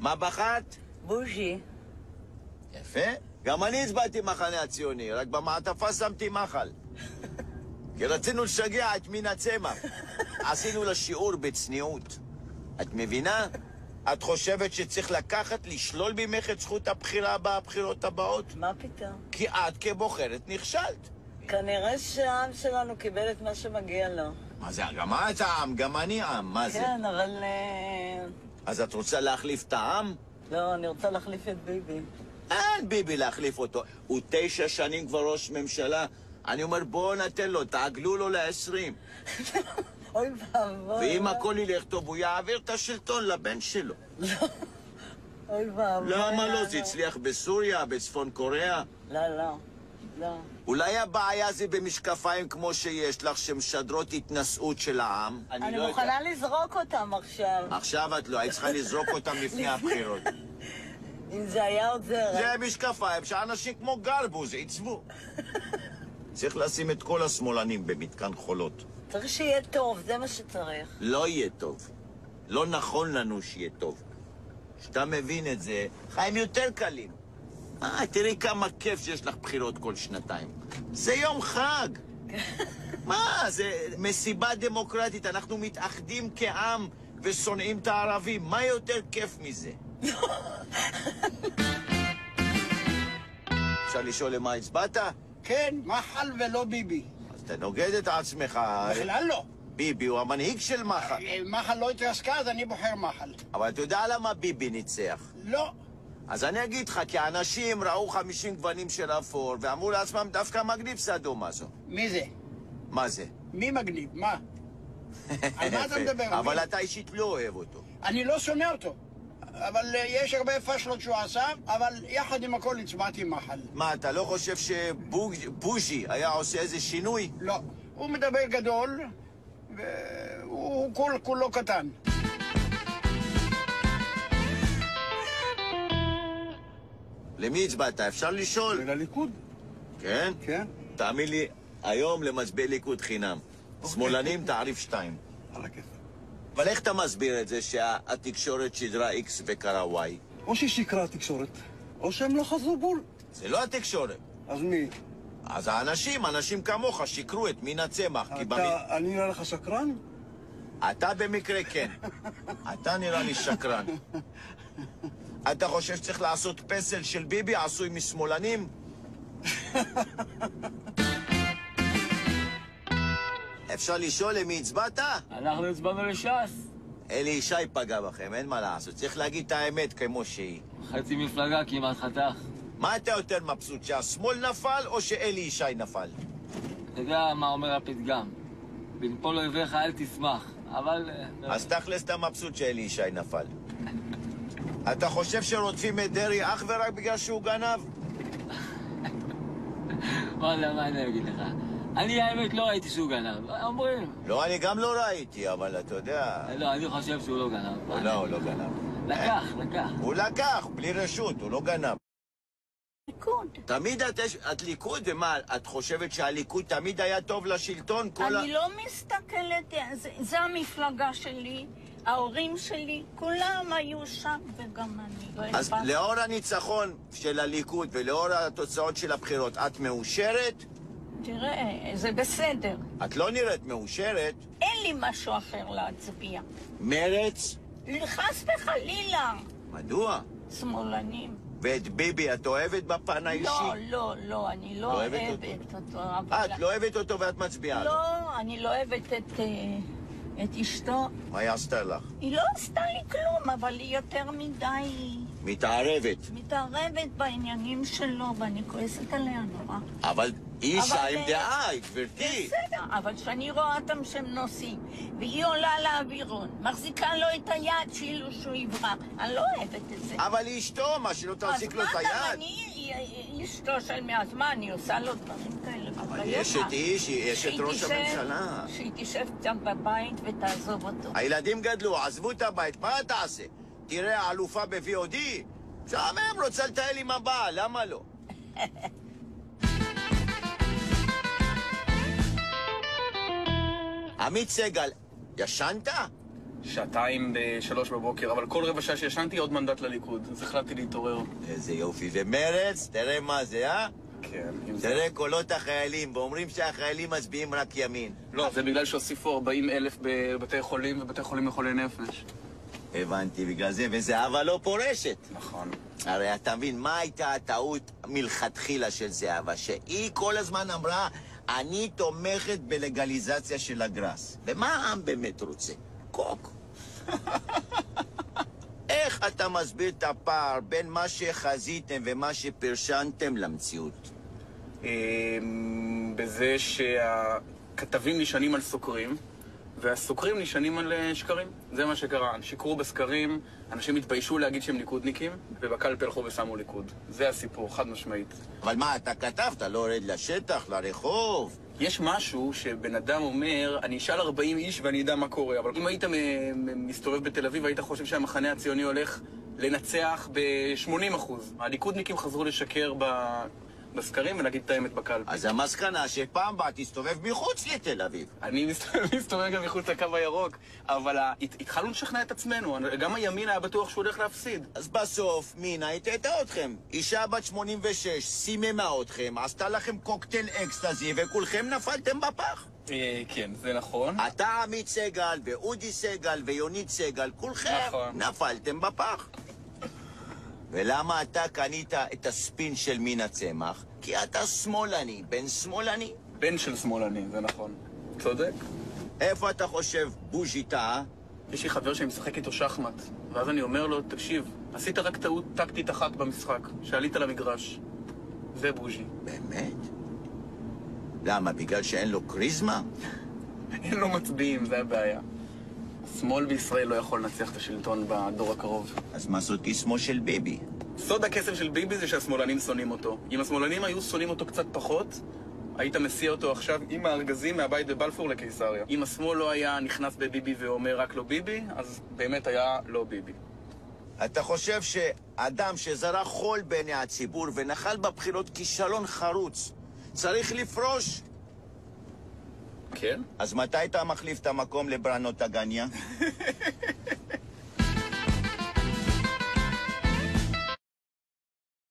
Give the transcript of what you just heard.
מה בחרת? בוז'י. יפה. גם אני הצבעתי מחנה הציוני, רק במעטפה שמתי מחל. כי רצינו לשגע את מינה צמח. עשינו לה שיעור בצניעות. את מבינה? את חושבת שצריך לקחת, לשלול ממך את זכות הבחירה בבחירות הבאות? מה פתאום? כי את כבוחרת נכשלת. כנראה שהעם שלנו קיבל את מה שמגיע לו. מה זה? גם את העם, גם אני עם, מה זה? כן, אבל... אז את רוצה להחליף את העם? לא, אני רוצה להחליף את ביבי. אין ביבי להחליף אותו. הוא 9 שנים כבר ראש ממשלה. אני אומר, בואו נתן לו, תעגלו לו ל-20. אוי ואבוי. ואם הכל ילך טוב, הוא יעביר את השלטון לבן שלו. לא. אוי ואבוי. למה לא? זה הצליח בסוריה, בצפון קוריאה. לא, לא. לא. אולי הבעיה זה במשקפיים כמו שיש לך, שמשדרות התנשאות של העם? אני מוכנה לזרוק אותם עכשיו. עכשיו את לא, היית צריכה לזרוק אותם לפני הבחירות. אם זה היה עוזר. זה משקפיים שאנשים כמו גרבוז עיצבו. צריך לשים את כל השמאלנים במתקן חולות. צריך שיהיה טוב, זה מה שצריך. לא יהיה טוב. לא נכון לנו שיהיה טוב. כשאתה מבין את זה, חיים יותר קלים. תראי כמה כיף שיש לך בחירות כל שנתיים. זה יום חג. מה, זה מסיבה דמוקרטית. אנחנו מתאחדים כעם ושונאים את הערבים. מה יותר כיף מזה? אפשר לשאול למה הצבעת? כן, מחל ולא ביבי. אז אתה נוגד את עצמך. בכלל לא. ביבי הוא המנהיג של מחל. מחל לא התרסקה, אז אני בוחר מחל. אבל אתה יודע למה ביבי ניצח? לא. אז אני אגיד לך, כי האנשים ראו 50 גוונים של אפור, ואמרו לעצמם דווקא מגניב סדום הזו. מי זה? מה זה? מי מגניב? מה? על מה אתה מדבר? אבל אתה אישית לא אוהב אותו. אני לא שונא אותו. אבל יש הרבה פשלות שהוא עשה, אבל יחד עם הכל הצבעתי מחל. מה, אתה לא חושב שבוז'י היה עושה איזה שינוי? לא. הוא מדבר גדול, והוא כולו קטן. למי הצבעת? אפשר לשאול? לליכוד. כן? כן. תאמין לי, היום למצביעי ליכוד חינם. שמאלנים תעריף 2. על הכיף. אבל איך אתה מסביר את זה שהתקשורת שידרה X וקרה Y? או שהיא שיקרה התקשורת, או שהם לא חזרו בול. זה לא התקשורת. אז מי? אז האנשים, אנשים כמוך, שיקרו את מינה צמח. אני נראה לך שקרן? אתה במקרה כן. אתה נראה לי שקרן. אתה חושב שצריך לעשות פסל של ביבי עשוי משמאלנים? אפשר לשאול למי הצבעת? אנחנו הצבענו לש"ס. אלי ישי פגע בכם, אין מה לעשות. צריך להגיד את האמת כמו שהיא. חצי מפלגה כמעט חתך. מה אתה יותר מבסוט, שהשמאל נפל או שאלי ישי נפל? אתה יודע מה אומר הפתגם? בנפול אויביך אל תשמח, אבל... אז תכלס אתה מבסוט שאלי ישי נפל. אתה חושב שרודפים את דרעי אך ורק בגלל שהוא גנב? וואלה, מה אני אגיד לך? אני האמת לא ראיתי שהוא גנב, אומרים. לא, אני גם לא ראיתי, אבל אתה יודע... לא, אני חושב שהוא לא גנב. לא, הוא לא גנב. לקח. הוא לקח, בלי רשות, הוא לא גנב. ליכוד. תמיד את ליכוד, ומה, את חושבת שהליכוד תמיד היה טוב לשלטון? אני לא מסתכלת, זה המפלגה שלי, ההורים שלי, כולם היו שם וגם אני. אז לאור הניצחון של הליכוד ולאור התוצאות של הבחירות, את מאושרת? תראה, זה בסדר. את לא נראית מאושרת. אין לי משהו אחר להצביע. מרץ? חס וחלילה. מדוע? שמאלנים. ואת ביבי את אוהבת בפן האישי? לא, אני לא אוהבת אותו. את לא אוהבת אותו ואת מצביעה לו? לא, אני לא אוהבת את אשתו. מה היא עשתה לך? היא לא עשתה לי כלום, אבל היא יותר מדי... מתערבת בעניינים שלו, ואני כועסת עליה נורא. אבל אישה עם דעה, גברתי. בסדר, אבל כשאני רואה אותם שהם נוסעים, והיא עולה לאווירון, מחזיקה לו את היד כאילו שהוא יברח, אני לא אוהבת את זה. אבל היא אשתו, מה, שלא תחזיק לו את היד? אז מה, אני אשתו של מה, אני עושה לו דברים כאלה. אבל יש את איש, יש את ראש הממשלה. שהיא תשב קצת בבית ותעזוב אותו. הילדים גדלו, עזבו את הבית, מה תעשה? תראה אלופה ב-VOD? שעמם רוצה לטייל עם הבעל, למה לא? עמית סגל, ישנת? שעתיים ב3 בבוקר, אבל כל רבע שעה שישנתי עוד מנדט לליכוד, אז החלטתי להתעורר. איזה יופי. ומרץ, תראה מה זה, אה? כן, אם זה... תראה קולות החיילים, ואומרים שהחיילים מצביעים רק ימין. לא, זה בגלל שהוסיפו 40,000 בבתי חולים ובתי חולים לחולי נפש. הבנתי, בגלל זה, וזהבה לא פורשת. נכון. הרי אתה מבין, מה הייתה הטעות מלכתחילה של זהבה? שהיא כל הזמן אמרה, אני תומכת בלגליזציה של הגראס. ומה העם באמת רוצה? קוק. איך אתה מסביר את הפער בין מה שחזיתם ומה שפרשנתם למציאות? בזה שהכתבים נשענים על סוקרים, והסוקרים נשענים על שקרים. זה מה שקרה. שיקרו בסקרים, אנשים התביישו להגיד שהם ליכודניקים, ובקלפי הלכו ושמו ליכוד. זה הסיפור, חד משמעית. אבל מה, אתה כתבת, לא יורד לשטח, לרחוב? יש משהו שבן אדם אומר, אני אשאל 40 איש ואני אדע מה קורה, אבל אם היית מסתובב בתל אביב, היית חושב שהמחנה הציוני הולך לנצח ב-80%. הליכודניקים חזרו לשקר בסקרים ולהגיד את האמת בקלפי. אז המסקנה שפעם הבאה תסתובב מחוץ לתל אביב. אני מסתובב גם מחוץ לקו הירוק, אבל התחלנו לשכנע את עצמנו, גם הימין היה בטוח שהוא הולך להפסיד. אז בסוף מינה הטעתה אתכם. אישה בת 86 סיממה אתכם, עשתה לכם קוקטייל אקסטזי וכולכם נפלתם בפח. כן, זה נכון. אתה עמית סגל ואודי סגל ויונית סגל, כולכם נפלתם בפח. ולמה אתה קנית את הספין של מינה צמח? כי אתה שמאלני, בן שמאלני. בן של שמאלני, זה נכון. צודק. איפה אתה חושב בוז'י טעה? יש לי חבר שמשחק איתו שחמט, ואז אני אומר לו, תקשיב, עשית רק טעות טקטית אחת במשחק, שעלית למגרש. זה בוז'י. באמת? למה, בגלל שאין לו קריזמה? אין לו מצביעים, זה הבעיה. השמאל בישראל לא יכול לנצח את השלטון בדור הקרוב. אז מה סוד קסמו של ביבי? סוד הקסם של ביבי זה שהשמאלנים שונאים אותו. אם השמאלנים היו שונאים אותו קצת פחות, היית מסיע אותו עכשיו עם הארגזים מהבית בבלפור לקיסריה. אם השמאל לא היה נכנס בביבי ואומר רק לא ביבי, אז באמת היה לא ביבי. אתה חושב שאדם שזרק חול בעיני הציבור ונחל בבחירות כישלון חרוץ צריך לפרוש? כן? אז מתי אתה מחליף את המקום לברנות הגניה?